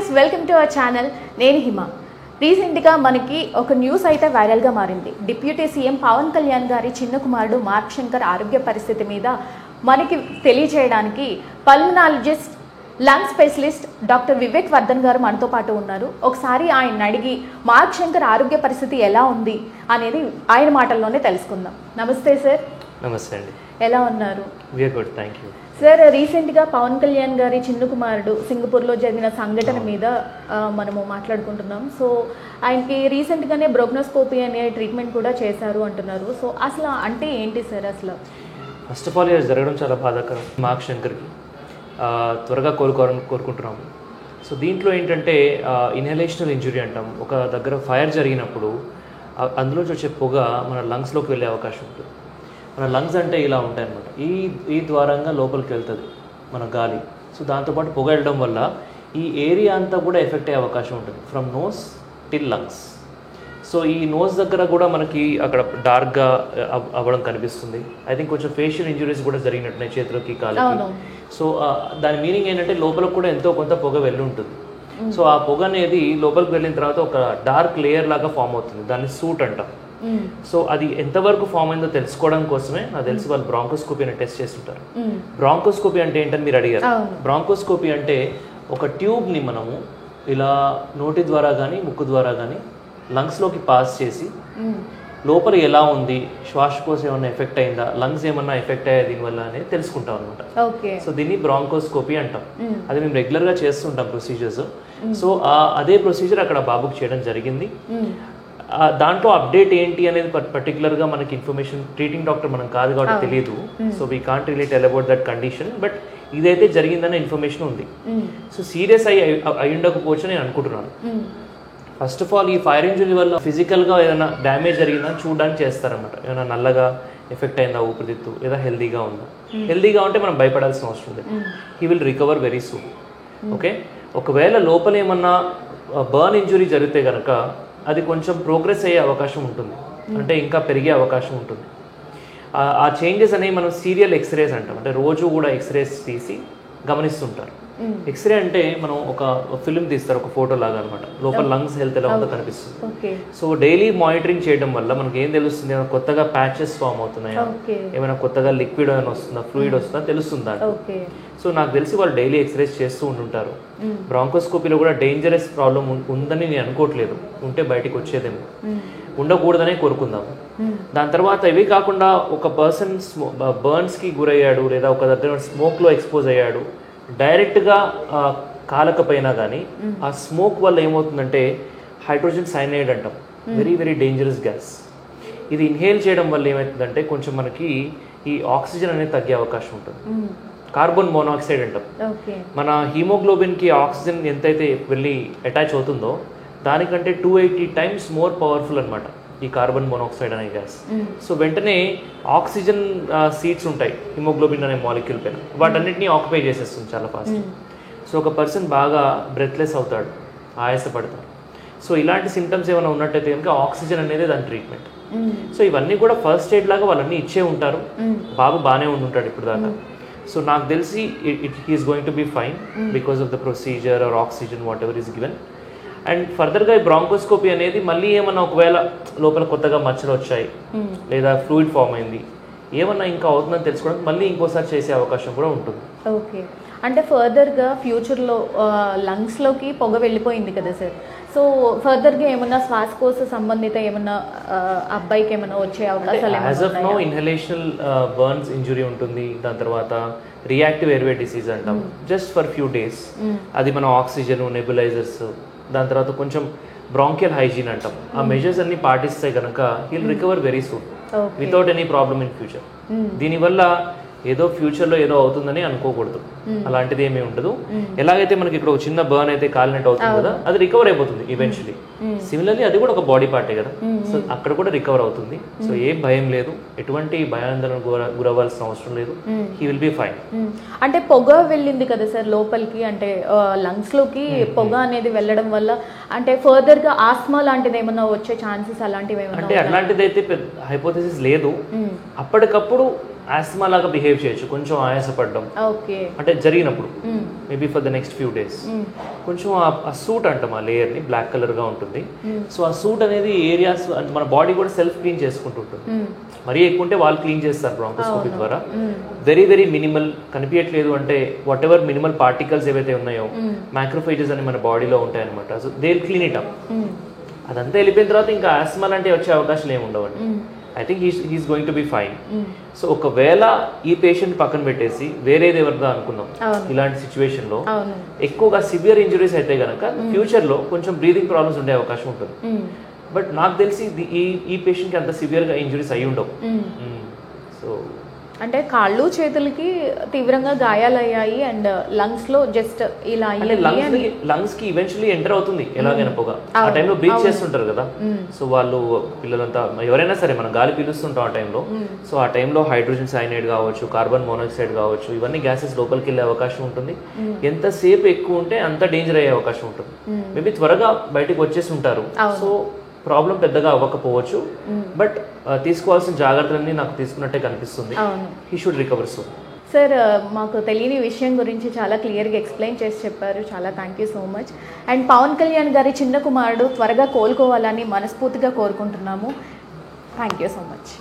Friends, welcome to our channel. నేను హిమ. రీసెంట్గా మనకి ఒక న్యూస్ అయితే వైరల్గా మారింది. డిప్యూటీ సీఎం పవన్ కళ్యాణ్ గారి చిన్న కుమారుడు మార్క్ శంకర్ ఆరోగ్య పరిస్థితి మీద మనకి తెలియజేయడానికి pulmonologist, lung specialist doctor Vivek Vardhan గారు మనతో పాటు ఉన్నారు. ఒకసారి ఆయన అడిగి మార్క్ శంకర్ ఆరోగ్య పరిస్థితి ఎలా ఉంది అనేది ఆయన మాటల్లోనే తెలుసుకుందాం. నమస్తే సార్. నమస్తే అండి. ఎలా ఉన్నారు? We are good, thank you. Sir, రీసెంట్గా పవన్ కళ్యాణ్ గారి చిన్న కుమారుడు సింగపూర్లో జరిగిన సంఘటన మీద మనము మాట్లాడుకుంటున్నాం. సో ఆయనకి రీసెంట్గానే బ్రోగ్నోస్కోపీ అనే ట్రీట్మెంట్ కూడా చేశారు అంటున్నారు. సో అసలు అంటే ఏంటి సార్? అసలు ఫస్ట్ ఆఫ్ ఆల్ ఇది జరగడం చాలా బాధాకరం. మార్క్ శంకర్కి త్వరగా కోరుకుంటున్నాము. సో దీంట్లో ఏంటంటే ఇన్హలేషనల్ ఇంజురీ అంటాం. ఒక దగ్గర ఫైర్ జరిగినప్పుడు అందులోంచి వచ్చే పొగ మన లంగ్స్లోకి వెళ్ళే అవకాశం ఉంటుంది. మన లంగ్స్ అంటే ఇలా ఉంటాయన్నమాట. ఈ ద్వారంగా లోపలికి వెళ్తుంది మన గాలి. సో దాంతోపాటు పొగ వెళ్ళడం వల్ల ఈ ఏరియా అంతా కూడా ఎఫెక్ట్ అయ్యే అవకాశం ఉంటుంది, from nose till lungs. So ఈ నోస్ దగ్గర కూడా మనకి అక్కడ డార్క్గా అవ్వడం కనిపిస్తుంది. ఐ థింక్ కొంచెం ఫేషియల్ ఇంజురీస్ కూడా జరిగినట్టున్నాయి చేతులకి, కాళ్ళకి. సో దాని మీనింగ్ ఏంటంటే లోపలికి కూడా ఎంతో కొంత పొగ వెళ్ళి ఉంటుంది. సో ఆ పొగ అనేది లోపలికి వెళ్ళిన తర్వాత ఒక డార్క్ లేయర్ లాగా ఫామ్ అవుతుంది. దాన్ని సూట్ అంటాం. సో అది ఎంతవరకు ఫామ్ అయిందో తెలుసుకోవడం కోసమే నాకు తెలిసి వాళ్ళు బ్రాంకోస్కోపీ అనే టెస్ట్ చేస్తుంటారు. బ్రాంకోస్కోపీ అంటే ఏంటని మీరు అడిగారు. బ్రాంకోస్కోపీ అంటే ఒక ట్యూబ్ని మనము ఇలా నోటి ద్వారా కానీ ముక్కు ద్వారా కానీ లంగ్స్లోకి పాస్ చేసి లోపల ఎలా ఉంది, శ్వాసకోశం ఏమన్నా ఎఫెక్ట్ అయిందా, లంగ్స్ ఏమన్నా ఎఫెక్ట్ అయ్యా దీనివల్ల అనేది తెలుసుకుంటాం అనమాట. సో దీన్ని బ్రాంకోస్కోపీ అంటాం. అది మేము రెగ్యులర్గా చేస్తుంటాం ప్రొసీజర్స్. సో అదే ప్రొసీజర్ అక్కడ బాబుకి చేయడం జరిగింది. దాంట్లో అప్డేట్ ఏంటి అనేది పర్టికులర్గా మనకి ఇన్ఫర్మేషన్ ట్రీటింగ్ డాక్టర్ మనం కాదు కాబట్టి తెలియదు. So we can't really tell about that condition. But ఇదైతే జరిగిందనే ఇన్ఫర్మేషన్ ఉంది. సో సీరియస్ అయి ఉండకపోవచ్చు నేను అనుకుంటున్నాను. ఫస్ట్ ఆఫ్ ఆల్ ఈ ఫైర్ ఇంజరీ వల్ల ఫిజికల్గా ఏదైనా డ్యామేజ్ జరిగిందని చూడడానికి చేస్తారన్నమాట. ఏమైనా నల్లగా ఎఫెక్ట్ అయిందా ఊపిరితిత్తు, లేదా హెల్దీగా ఉందా. హెల్దీగా ఉంటే మనం భయపడాల్సిన అవసరం లేదు. He will recover very soon. Okay, ఒకవేళ లోపల ఏమన్నా బర్న్ ఇంజురీ జరిగితే కనుక అది కొంచెం ప్రోగ్రెస్ అయ్యే అవకాశం ఉంటుంది, అంటే ఇంకా పెరిగే అవకాశం ఉంటుంది. ఆ చేంజెస్ అనేవి మనం సీరియల్ ఎక్స్రేస్ అంటాం. అంటే రోజు కూడా ఎక్స్రేస్ తీసి గమనిస్తుంటారు. ఎక్స్రే అంటే మనం ఒక ఫిల్మ్ తీస్తారు, ఒక ఫోటో లాగా అనమాట. లోపల లంగ్స్ హెల్త్ ఎలా ఉందో కనిపిస్తుంది. సో డైలీ మానిటరింగ్ చేయడం వల్ల మనకి ఏం తెలుస్తుంది, ఏమైనా కొత్తగా ప్యాచెస్ ఫామ్ అవుతున్నాయా, ఏమైనా కొత్తగా లిక్విడ్ ఏమైనా వస్తుందా, ఫ్లూయిడ్ వస్తుందా తెలుస్తుందా. సో నాకు తెలిసి వాళ్ళు డైలీ ఎక్స్రేస్ చేస్తూ ఉంటుంటారు. బ్రాంకోస్కోపీలో కూడా డేంజరస్ ప్రాబ్లం ఉందని నేను అనుకోవట్లేదు. ఉంటే బయటికి వచ్చేదేమో, ఉండకూడదనే కోరుకుందాము. దాని తర్వాత ఇవి కాకుండా ఒక పర్సన్ బర్న్స్కి గురయ్యాడు, లేదా ఒక దగ్గర స్మోక్లో ఎక్స్పోజ్ అయ్యాడు, డైరెక్ట్గా కాలకపోయినా కానీ ఆ స్మోక్ వల్ల ఏమవుతుందంటే హైడ్రోజన్ సైనైడ్ అంటాం. Very very dangerous gas. ఇది ఇన్హేల్ చేయడం వల్ల ఏమవుతుందంటే కొంచెం మనకి ఈ ఆక్సిజన్ అనేది తగ్గే అవకాశం ఉంటుంది. కార్బన్ మోనాక్సైడ్ అంటాం. మన హీమోగ్లోబిన్కి ఆక్సిజన్ ఎంతైతే వెళ్ళి అటాచ్ అవుతుందో దానికంటే 280 times మోర్ పవర్ఫుల్ అనమాట ఈ కార్బన్ మోనాక్సైడ్ అనే గ్యాస్. సో వెంటనే ఆక్సిజన్ సీట్స్ ఉంటాయి హిమోగ్లోబిన్ అనే మాలిక్యూల్ పైన, వాటన్నిటిని ఆక్యుపై చేసేస్తుంది చాలా ఫాస్ట్. సో ఒక పర్సన్ బాగా బ్రెత్లెస్ అవుతాడు, ఆయాసపడతాడు. సో ఇలాంటి సిమ్టమ్స్ ఏమైనా ఉన్నట్టయితే కనుక ఆక్సిజన్ అనేది దాని ట్రీట్మెంట్. సో ఇవన్నీ కూడా ఫస్ట్ ఎయిడ్ లాగా వాళ్ళన్నీ ఇచ్చే ఉంటారు. బాబు బాగానే ఉంటుంటాడు ఇప్పుడు దాకా. సో నాకు తెలిసి he is going to be fine because of the procedure or oxygen whatever is given. And ఫర్దర్గా ఈ బ్రాంకోస్కోపీ అనేది మళ్ళీ ఏమన్నా ఒకవేళ లోపల కొత్తగా మచ్చలు వచ్చాయి, లేదా ఫ్లూయిడ్ ఫామ్ అయింది, ఏమన్నా ఇంకా అవుతుందని తెలుసుకోవడానికి మళ్ళీ ఇంకోసారి చేసే అవకాశం కూడా ఉంటుంది. ఓకే, అంటే ఫర్దర్గా ఫ్యూచర్లో లంగ్స్లోకి పొగ వెళ్ళిపోయింది కదా సార్. సో ఫర్దర్గా ఏమన్నా శ్వాసకోశ సంబంధిత ఏమన్నా అబ్బాయికి ఏమన్నా వచ్చే అవకాశాలు? As of now inhalational burns injury ఉంటుంది. దాని తర్వాత రియాక్టివ్ ఎయిర్వే డిసీజ్ అంటాం, జస్ట్ ఫర్ ఫ్యూ డేస్. అది మనం ఆక్సిజన్, నెబులైజర్స్, దాని తర్వాత కొంచెం బ్రాంకియల్ హైజీన్ అంటాం. ఆ మెజర్స్ అన్ని పాటిస్తే కనుక heal recover very soon without any problem in future. దీనివల్ల ఏదో ఫ్యూచర్లో ఏదో అవుతుందని అనుకోకూడదు, అలాంటిది ఏమీ ఉండదు. ఎలాగైతే మనకి ఇక్కడ ఒక చిన్న బర్న్ అయితే కాలినట్టు అవుతుంది కదా, అది రికవర్ అయిపోతుంది ఈవెన్చువలీ. సిమిలర్లీ అది కూడా ఒక బాడీ పార్టే కదా, సో అక్కడ కూడా రికవర్ అవుతుంది. సో ఏం భయం లేదు, ఎటువంటి భయాందోళన గురవ్వాల్సిన అవసరం లేదు. He will be fine. అంటే పొగ వెళ్ళింది కదా సార్ లోపలికి, అంటే లంగ్స్ లోకి పొగ అనేది వెళ్ళడం వల్ల అంటే ఫర్దర్ గా ఆస్మా లాంటిది ఏమన్నా వచ్చే ఛాన్సెస్ అలాంటివి ఏమన్నా? అంటే అలాంటిది అయితే హైపోథెసిస్ లేదు. అప్పటికప్పుడు ఆస్మా లాగా బిహేవ్ చేయొచ్చు, కొంచెం ఆయాసపడడం ఓకే. అంటే జరిగినప్పుడు maybe for the next few days కొంచెం ఆ సూట్ అంటాం ఆ లేయర్ని బ్లాక్ కలర్గా ఉంటుంది. సో ఆ సూట్ అనేది ఏరియాస్ మన బాడీ కూడా సెల్ఫ్ క్లీన్ చేసుకుంటుంటుంది. మరీ ఎక్కువ ఉంటే వాళ్ళు క్లీన్ చేస్తారు బ్రాంకోస్కోపీ ద్వారా. వెరీ వెరీ మినిమల్ కనిపించట్లేదు అంటే వాట్ ఎవర్ మినిమల్ పార్టికల్స్ ఏవైతే ఉన్నాయో మ్యాక్రోఫేజెస్ అని మన బాడీలో ఉంటాయి అనమాట. So they clean it up. అదంతా వెళ్ళిపోయిన తర్వాత ఇంకా ఆస్మా అంటే వచ్చే అవకాశాలు ఏమి ఉండవండి. I think he's going to be fine. So ఒకవేళ ఈ పేషెంట్ పక్కన పెట్టేసి వేరేది ఎవరిదా అనుకుందాం, ఇలాంటి సిచ్యువేషన్ లో ఎక్కువగా సివియర్ ఇంజురీస్ అయితే కనుక ఫ్యూచర్ లో కొంచెం బ్రీదింగ్ ప్రాబ్లమ్స్ ఉండే అవకాశం ఉంటుంది. బట్ నాకు తెలిసి ఈ పేషెంట్ కి అంత సివియర్ గా ఇంజురీస్ అయి ఉండవు. సో అంటే కాళ్ళు చేతులకి తీవ్రంగా గాయాలయ్యాయి అండ్ లంగ్స్ లో జస్ట్ ఇలా లంగ్స్ కి ఈవెన్చువల్లీ ఎంటర్ అవుతుంది ఎలాగైనా పొగ. ఆ టైంలో బ్రీత్ చేస్తుంటారు కదా. సో వాళ్ళు పిల్లలంతా ఎవరైనా సరే మనం గాలి పీలుస్తుంటాం ఆ టైంలో. సో ఆ టైంలో హైడ్రోజన్ సైనైడ్ కావచ్చు, కార్బన్ మోనాక్సైడ్ కావచ్చు, ఇవన్నీ గ్యాసెస్ లోపలికి వెళ్ళే అవకాశం ఉంటుంది. ఎంతసేపు ఎక్కువ ఉంటే అంత డేంజర్ అయ్యే అవకాశం ఉంటుంది. మేబీ త్వరగా బయటకు వచ్చేసి ఉంటారు. సో ప్రాబ్లం పెద్దగా అవ్వకపోవచ్చు, బట్ తీసుకోవాల్సిన జాగ్రత్తలన్నీ నాకు తీసుకున్నట్టే కనిపిస్తుంది. He should recover soon. Sir, మాకు తెలియని విషయం గురించి చాలా క్లియర్గా ఎక్స్ప్లెయిన్ చేసి చెప్పారు. చాలా thank you so much. And Pawan Kalyan గారి చిన్న కుమారుడు త్వరగా కోలుకోవాలని మనస్ఫూర్తిగా కోరుకుంటున్నాము. Thank you so much.